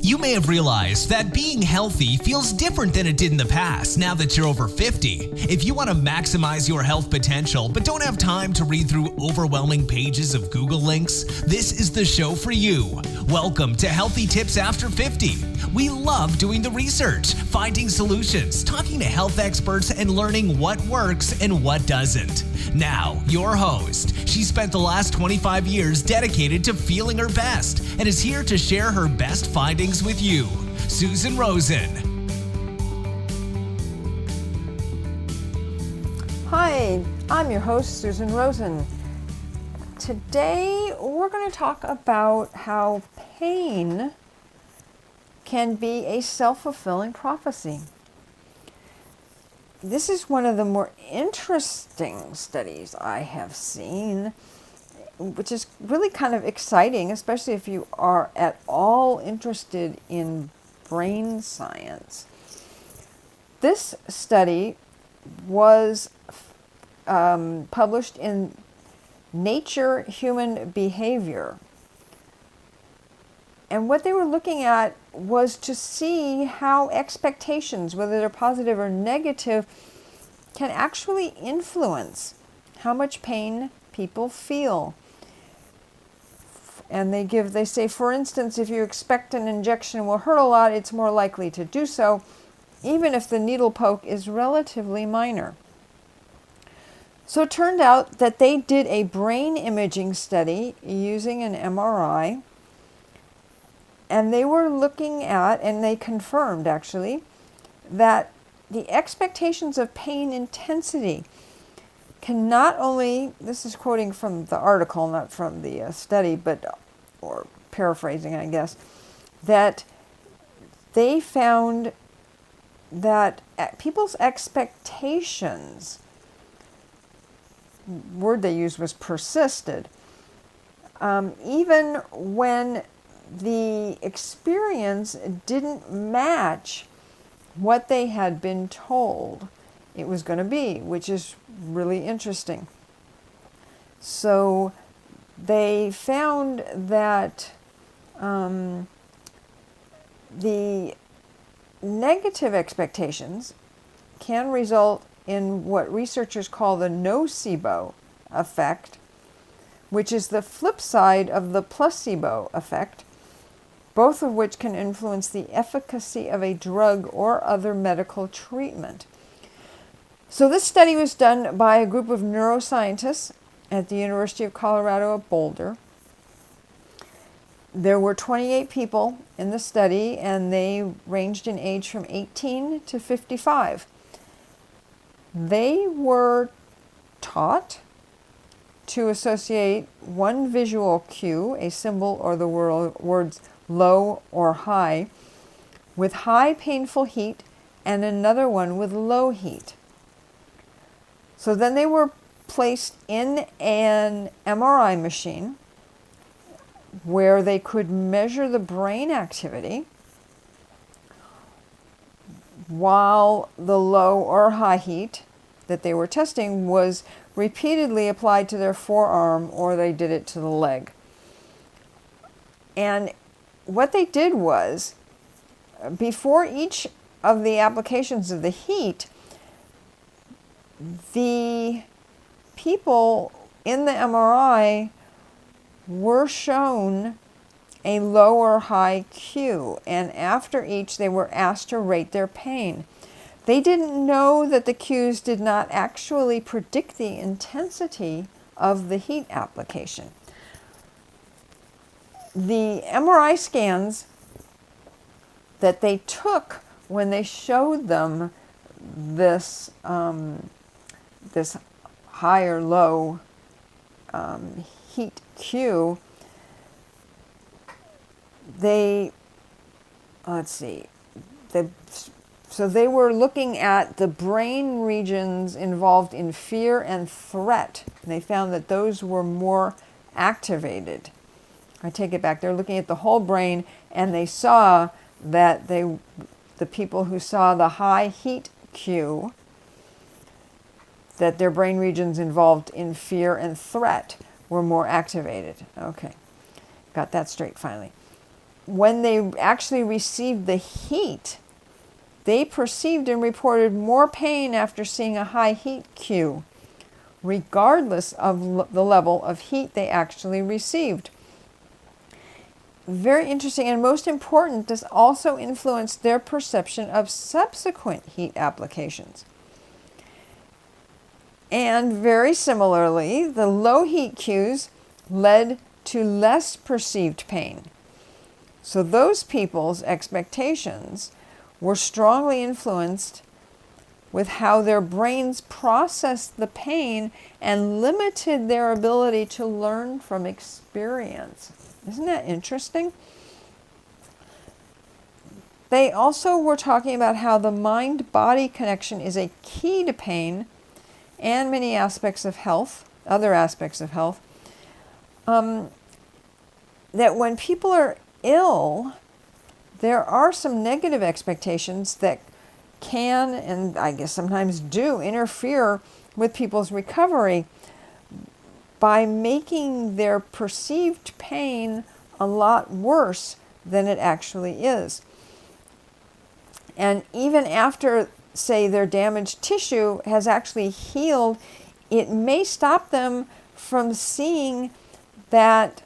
You may have realized that being healthy feels different than it did in the past now that you're over 50. If you want to maximize your health potential but don't have time to read through overwhelming pages of Google links, this is the show for you. Welcome to Healthy Tips After 50. We love doing the research, finding solutions, talking to health experts, and learning what works and what doesn't. Now, your host. She spent the last 25 years dedicated to feeling her best and is here to share her best findings with you. Susan Rosen. Hi, I'm your host, Susan Rosen. Today, we're going to talk about how pain can be a self-fulfilling prophecy. This is one of the more interesting studies I have seen, which is really kind of exciting, especially if you are at all interested in brain science. This study was published in Nature Human Behavior. And what they were looking at was to see how expectations, whether they're positive or negative, can actually influence how much pain people feel. And they say, for instance, if you expect an injection will hurt a lot, it's more likely to do so, even if the needle poke is relatively minor. So it turned out that they did a brain imaging study using an MRI. And they were looking at, and they confirmed actually, that the expectations of pain intensity can not only, this is quoting from the article, not from the study, or paraphrasing, I guess, that they found that people's expectations, word they used was persisted, even when the experience didn't match what they had been told it was going to be, which is really interesting. So they found that the negative expectations can result in what researchers call the nocebo effect, which is the flip side of the placebo effect, both of which can influence the efficacy of a drug or other medical treatment. So this study was done by a group of neuroscientists at the University of Colorado at Boulder. There were 28 people in the study, and they ranged in age from 18 to 55. They were taught to associate one visual cue, a symbol or the words low or high, with high painful heat, and another one with low heat. So then they were placed in an MRI machine where they could measure the brain activity while the low or high heat that they were testing was repeatedly applied to their forearm, or they did it to the leg. And what they did was, before each of the applications of the heat, the people in the MRI were shown a low or high cue, and after each they were asked to rate their pain. They didn't know that the cues did not actually predict the intensity of the heat application. The MRI scans that they took when they showed them this this high or low heat cue, so they were looking at the brain regions involved in fear and threat. And they found that those were more activated. I take it back. They're looking at the whole brain, and they saw that the people who saw the high heat cue, that their brain regions involved in fear and threat were more activated. Okay, got that straight finally. when they actually received the heat, they perceived and reported more pain after seeing a high heat cue, regardless of the level of heat they actually received. Very interesting, and most important, this also influenced their perception of subsequent heat applications. And very similarly, the low heat cues led to less perceived pain. So those people's expectations were strongly influenced with how their brains processed the pain and limited their ability to learn from experience. Isn't that interesting? They also were talking about how the mind-body connection is a key to pain and many aspects of health, other aspects of health. That when people are ill, there are some negative expectations that can, and I guess sometimes do, interfere with people's recovery by making their perceived pain a lot worse than it actually is. And even after, say, their damaged tissue has actually healed, it may stop them from seeing that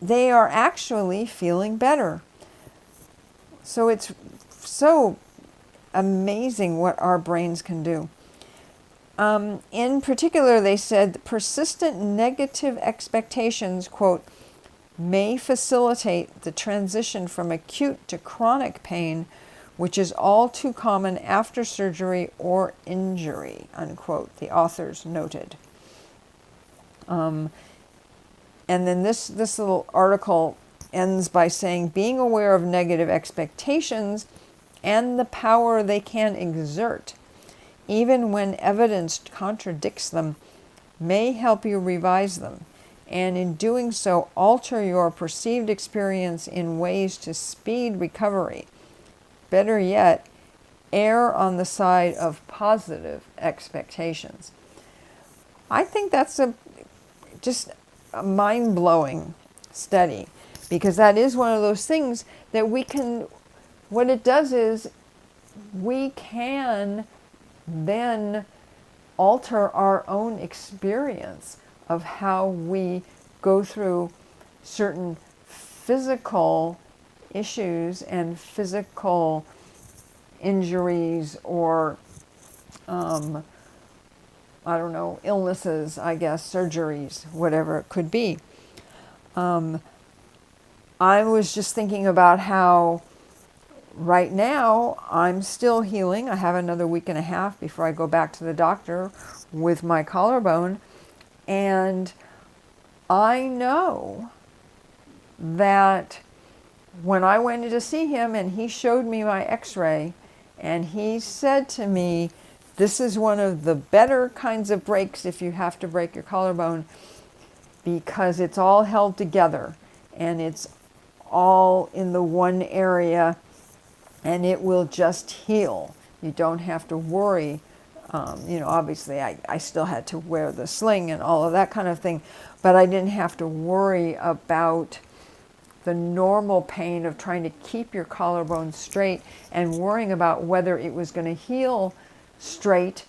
they are actually feeling better. So it's so amazing what our brains can do. In particular, they said persistent negative expectations, quote, may facilitate the transition from acute to chronic pain, which is all too common after surgery or injury, unquote, the authors noted. And then this little article ends by saying, being aware of negative expectations and the power they can exert, even when evidence contradicts them, may help you revise them, and in doing so, alter your perceived experience in ways to speed recovery. Better yet, err on the side of positive expectations. I think that's just a mind-blowing study, because that is one of those things that we can, what it does is we can then alter our own experience of how we go through certain physical issues and physical injuries or illnesses, I guess, surgeries, whatever it could be. I was just thinking about how right now I'm still healing. I have another week and a half before I go back to the doctor with my collarbone. And I know that when I went in to see him and he showed me my x-ray and he said to me, this is one of the better kinds of breaks if you have to break your collarbone, because it's all held together and it's all in the one area and it will just heal. You don't have to worry. Obviously I still had to wear the sling and all of that kind of thing, but I didn't have to worry about the normal pain of trying to keep your collarbone straight and worrying about whether it was going to heal straight,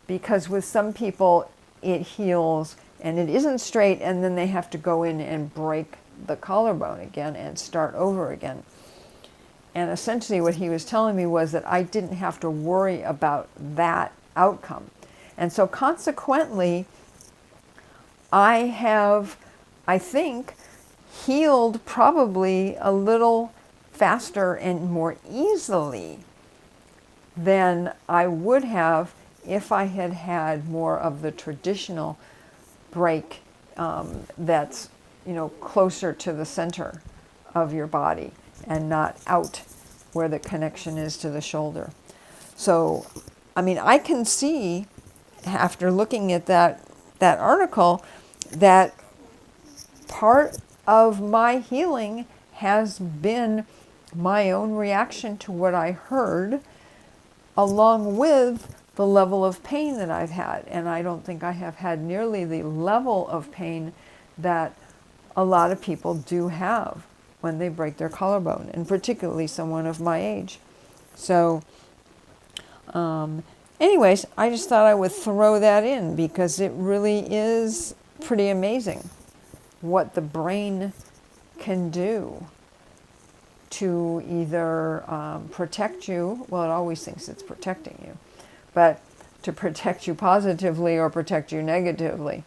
because with some people it heals and it isn't straight and then they have to go in and break the collarbone again and start over again. And essentially what he was telling me was that I didn't have to worry about that outcome. And so consequently, I have, I think, healed probably a little faster and more easily than I would have if I had had more of the traditional break that's closer to the center of your body and not out where the connection is to the shoulder. So, I can see after looking at that article that part of my healing has been my own reaction to what I heard, along with the level of pain that I've had. And I don't think I have had nearly the level of pain that a lot of people do have. when they break their collarbone, and particularly someone of my age. So, anyways, I just thought I would throw that in because it really is pretty amazing what the brain can do to either protect you. Well, it always thinks it's protecting you, but to protect you positively or protect you negatively.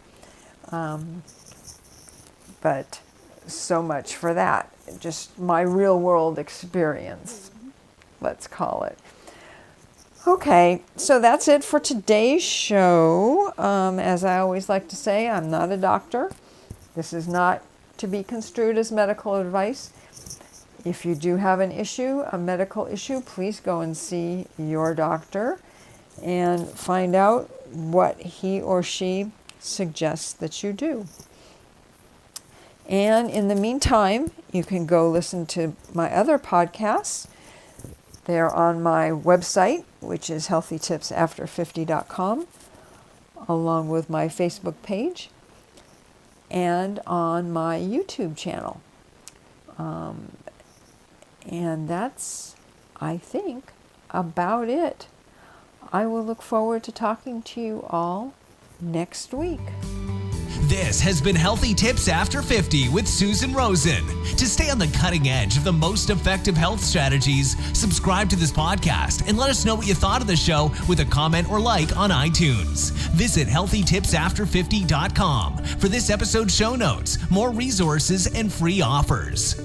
But so much for that. Just my real world experience, let's call it. Okay, so that's it for today's show. As I always like to say, I'm not a doctor. This is not to be construed as medical advice. If you do have an issue, a medical issue, please go and see your doctor and find out what he or she suggests that you do. And in the meantime, you can go listen to my other podcasts. They're on my website, which is healthytipsafter50.com, along with my Facebook page, and on my YouTube channel. And that's, I think, about it. I will look forward to talking to you all next week. This has been Healthy Tips After 50 with Susan Rosen. To stay on the cutting edge of the most effective health strategies, subscribe to this podcast and let us know what you thought of the show with a comment or like on iTunes. Visit healthytipsafter50.com for this episode's show notes, more resources, and free offers.